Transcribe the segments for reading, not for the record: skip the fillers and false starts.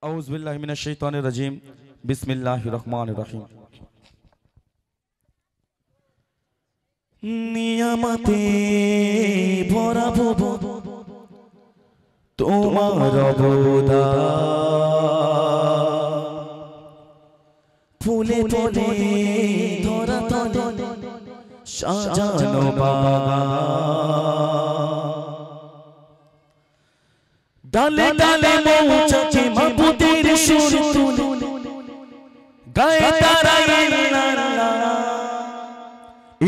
আউযু বিল্লাহি মিনাশ শাইতানির রাজিম বিসমিল্লাহির রহমানির রহিম। নিয়ামতে ভরা ভব তোমার অবদা, ফুলে ফুলে ধরা তলে সাজানো বাগান, ডালে ডালে মৌচাকে মাবুদের সুর তুলে গায়ে তারা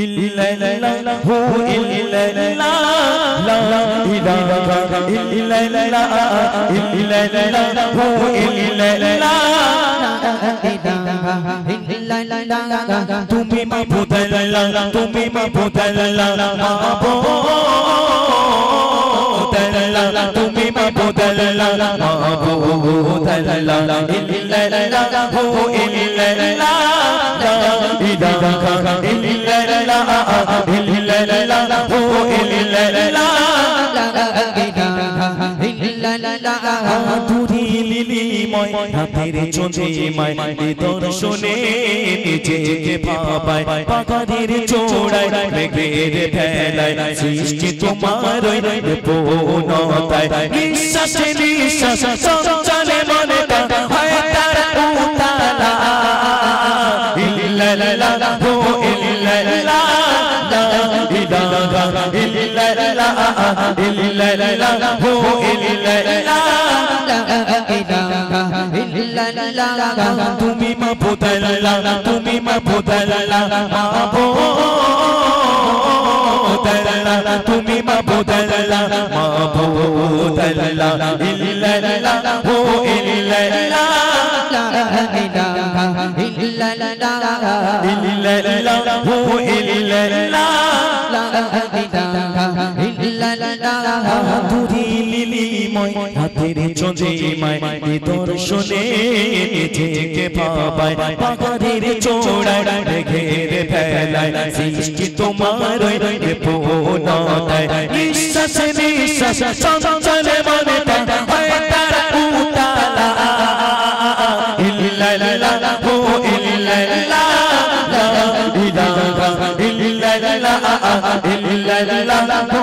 ইল্লাল্লাহ হু ইল্লাল্লাহ লা ইলাহা ইল্লাল্লাহ ইল্লাল্লাহ হু ইল্লাল্লাহ তুমি মাবুদাল্লাহ তুমি মাবুদাল্লাহ মাবুদাল্লাহ তুমি মাবুদাল্লাহ মাবুদাল্লাহ ইল্লাল্লাহ হু ইল্লাল্লাহ লা ইলাহা ইল্লাল্লাহ ইল্লাল্লাহ হু ইল্লাল্লাহ তুরি লিলিময় হাতের চোঁচিমায় দর্শনে নিজেকে ভাবায়, পাখাদের চোড়ায় মেঘের ভেলায় সৃষ্টি তোমার পূর্ণতায়, নিঃশ্বাসে নিঃশ্বাস চঞ্চলে মনে হয় তার উতালা ইল্লাল্লাহ হু ইল্লাল্লাহ লা ইলাহা ইল্লাল্লাহ ইল্লাল্লাহ হু ইল্লাল্লাহ তুমি মাবুদাল্লাহ তুমি মাবুদাল্লাহ মাবুদাল্লাহ তুমি মাবুদাল্লাহ মাবুদাল্লাহ ইল্লাল্লাহ হু ইল্লাল্লাহ ইল্লাল্লাহ হু ইল্লাল্লাহ তুরি লিলিময় হাতের চোঁচিমায় দর্শনে নিজেকে ভাবায়, পাখাদের চোড়ায় মেঘের ভেলায় সৃষ্টি তোমার পূর্ণতায়, নিঃশ্বাসে নিঃশ্বাস চঞ্চলে মনে হয় তার উতালা ইল্লাল্লাহ হু ইল্লাল্লাহ লা ইলাহা ইল্লাল্লাহ ইল্লাল্লাহ হু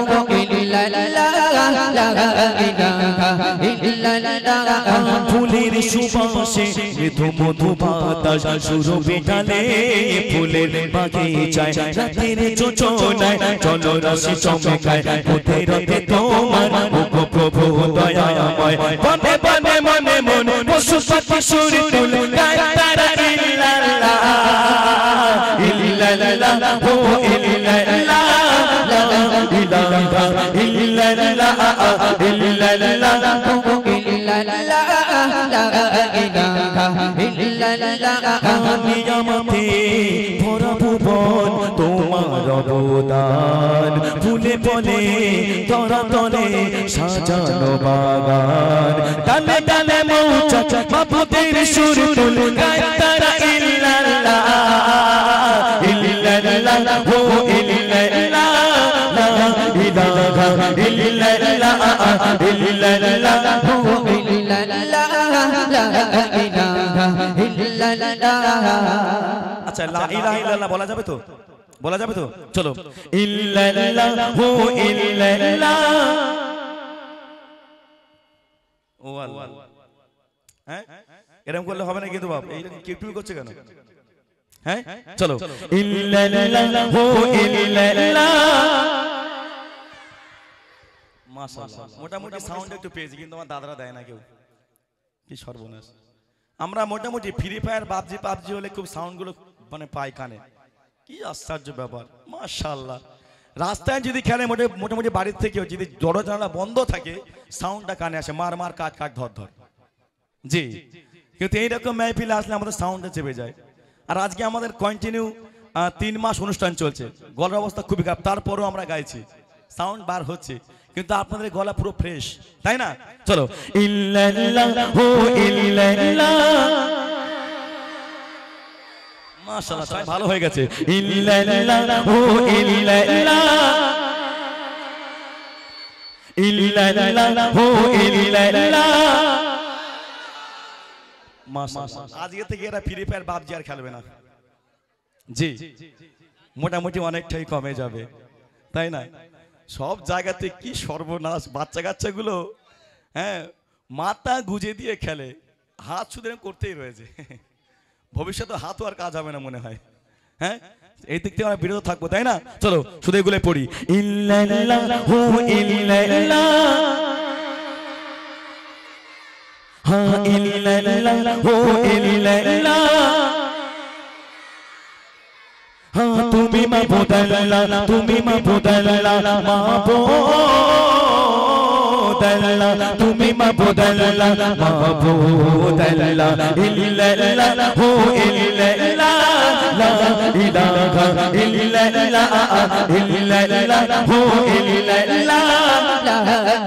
ফুলের সুবাসে মৃদু মধু বাতাস সুরভি ডালে ফুলের বাগিচায়, রাতের যোজনায় জলরাশি চমকায়, পথে রথে তোমার মুখ প্রভু দয়াময়, বনে বনে মনে মন পশু পাখি সুর তুলে গায় তারা ইল্লাল্লাহ ইল্লাল্লাহ হু ইল্লাল্লাহ লা ইলাহা ইল্লাল্লাহ ইল্লাল্লাহ হু ইল্লাল্লাহ লা ইলাহা ইল্লাল্লাহ নিয়ামতে ভরা ভুবন তোমার অবদান, ফুলে ফলে ধরা তলে সাজানো বাগান, ডালে ডালে মৌচাক মাবুদের সুর তুলে গায় তারা ইল্লাল্লাহ ইল্লাল্লাহ হু ইল্লাল্লাহ লা ইলাহা ইল্লাল্লাহ ইল্লাল্লাহ হু ইল্লাল্লাহ লা ইলাহা ইল্লাল্লাহ। আচ্ছা লা ইলাহা ইল্লাল্লাহ বলা যাবে তো? বলা যাবে তো? চলো ইল্লাল্লাহ হু ইল্লাল্লাহ। ও আল্লাহ, হ্যাঁ এরকম করলে হবে না কিন্তু বাপ, এই কিউটুল করছে কেন? হ্যাঁ চলো ইল্লাল্লাহ হু ইল্লাল্লাহ। মাশাআল্লাহ, মোটামুটি সাউন্ড একটু পেয়েছি কিন্তু আমার দাদারা দেয় না কেউ, কি সর্বনাশ। আমরা মোটামুটি ফ্রি ফায়ার পাবজি হলে খুব সাউন্ড গুলো মানে পাই কানে, কি আশ্চর্য ব্যাপার। মাশাআল্লাহ, রাস্তায় যদি খেলে মোটামুটি বাড়ির থেকেও যদি দরজা জানালা বন্ধ থাকে সাউন্ডটা কানে আসে, মার মার কাট কাট ধর ধর। জি, কিন্তু এইরকম মেহফিলে আসলে আমাদের সাউন্ডটা চেপে যায়। আর আজকে আমাদের কন্টিনিউ 3 মাস অনুষ্ঠান চলছে, গলার অবস্থা খুবই খারাপ, তারপরেও আমরা গাইছি, সাউন্ড বার হচ্ছে, কিন্তু আপনাদের গলা পুরো ফ্রেশ, তাই না? চলো ইল্লাল্লাহ হু ইল্লাল্লাহ। মাশাআল্লাহ, সবাই ভালো হয়ে গেছে। ইল্লাল্লাহ হু ইল্লাল্লাহ ইল্লাল্লাহু ইল্লাল্লাহ মাশাআল্লাহ আজকে থেকে এরা ফ্রি ফায়ার পাবজি আর খেলবে না জি মোটামুটি অনেকটাই কমে যাবে তাই না সব জায়গাতে কি সর্বনাশ বাচ্চা কাচ্চাগুলো হ্যাঁ মাথা গুজে দিয়ে খেলে হাত শুধু করতেই রয়েছে ভবিষ্যতে হাতও আর কাজ হবে না মনে হয় হ্যাঁ এই দিক থেকে আমরা বিরত থাকবো তাই না চলো শুধু এগুলো পড়ি ইল্লাল্লাহু ইল্লাল্লাহ হা ইল্লাল্লাহু ইল্লাল্লাহ হা তুমি মাবুদ আল্লাহ তুমি মাবুদ আল্লাহ মাবুদ আল্লাহ তুমি মাবুদ আল্লাহ মাবুদ আল্লাহ ইল্লাল্লাহু ইল্লাল্লাহ লা ইলাহা ইল্লাল্লাহ ইল্লাল্লাহু ইল্লাল্লাহ লা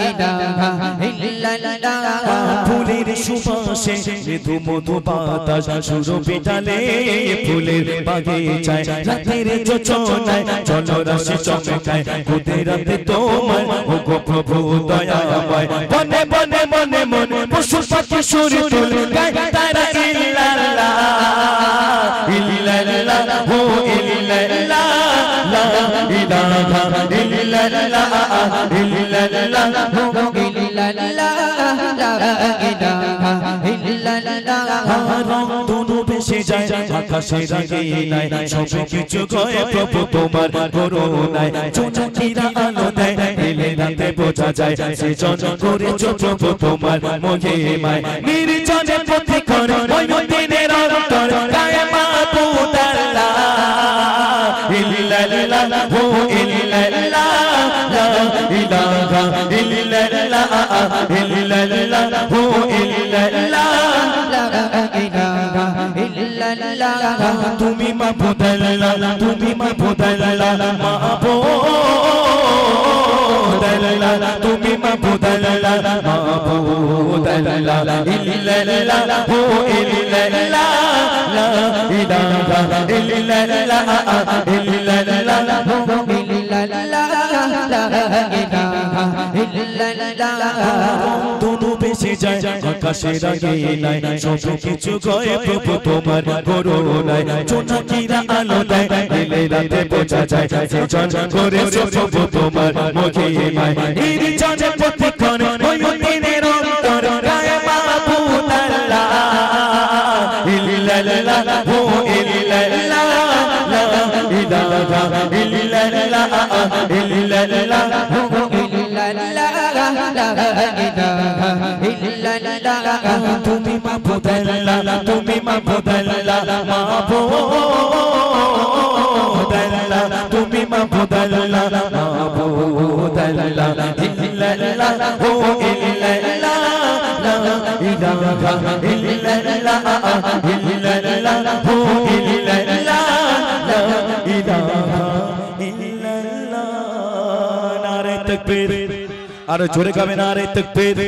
ইলাহা ইল্লাল্লাহ ফুলের সুবাসে মৃদু মধু বাতাস সুরভি ডালে ফুলের বাগিচায় রাতের যোচনায় জলরাশি চমকায় কুদরতে তোমার ওগো প্রভু দয়াময় বনে বনে মনে মনে পশু পাখি সুর তুল গায় তারা ইল্লাল্লাহ ইল্লাল্লাহু ইল্লাল্লাহ লা ইলাহা ইল্লাল্লাহ ইল্লাল্লাহু ইল্লাল্লাহ লা ইলাহা ইল্লাল্লাহ রংধনু ভেসে যায় আকাশের আঙিনায় সব কিছু গয়ে প্রভু তোমার করুণায় জোনাকিরা আলো দেয় এলে রাতে বোঝা যায় সৃজন করেছো প্রভু তোমার মহিমায় নির্জনে পথে করে ওই দিনের অন্তর গায়ে মাবুদ আল্লাহ ইল্লাল্লাহু ইল্লাল্লাহ লা ইলাহা ইল্লাল্লাহ ইল্লাল্লাহু ইল্লাল্লাহ লা ইলাহা ইল্লাল্লাহ তুমি মাবুদ আল্লাহ তুমি মাবুদ আল্লাহ মাবুদ আল্লাহ তুমি মাবুদ আল্লাহ মাবুদ আল্লাহ ইল্লাল্লাহু ইল্লাল্লাহ লা ইলাহা ইল্লাল্লাহ ইল্লাল্লাহু ইল্লাল্লাহ লা ইলাহা ইল্লাল্লাহ দুনু বেশি যায় আকাশের আঙিনায় সব কিছু গয়ে প্রভু তোমার করুণায় জোনাকিরা আলো দেয় এলে রাতে বোঝা যায় সৃজন করেছো প্রভু তোমার মহিমায় নির্জনে পথে করে ওই দিনের অন্তর গায়ে মাবুদ আল্লাহ ইল্লাল্লাহু ইল্লাল্লাহ লা ইলাহা ইল্লাল্লাহ ইল্লাল্লাহু ইল্লাল্লাহ লা ইলাহা ইল্লাল্লাহ তুমি মাবুদ আল্লাহ তুমি মাবুদ আল্লাহ মাবুদ আল্লাহ তুমি মাবুদ আল্লাহ মাবুদ আল্লাহ ইল্লাল্লাহু ইল্লাল্লাহ লা ইলাহা ইল্লাল্লাহ ইল্লাল্লাহু ইল্লাল্লাহ লা ইলাহা ইল্লাল্লাহ নারে তাকবীর আরে জোরে গাবে নারে তাকবীর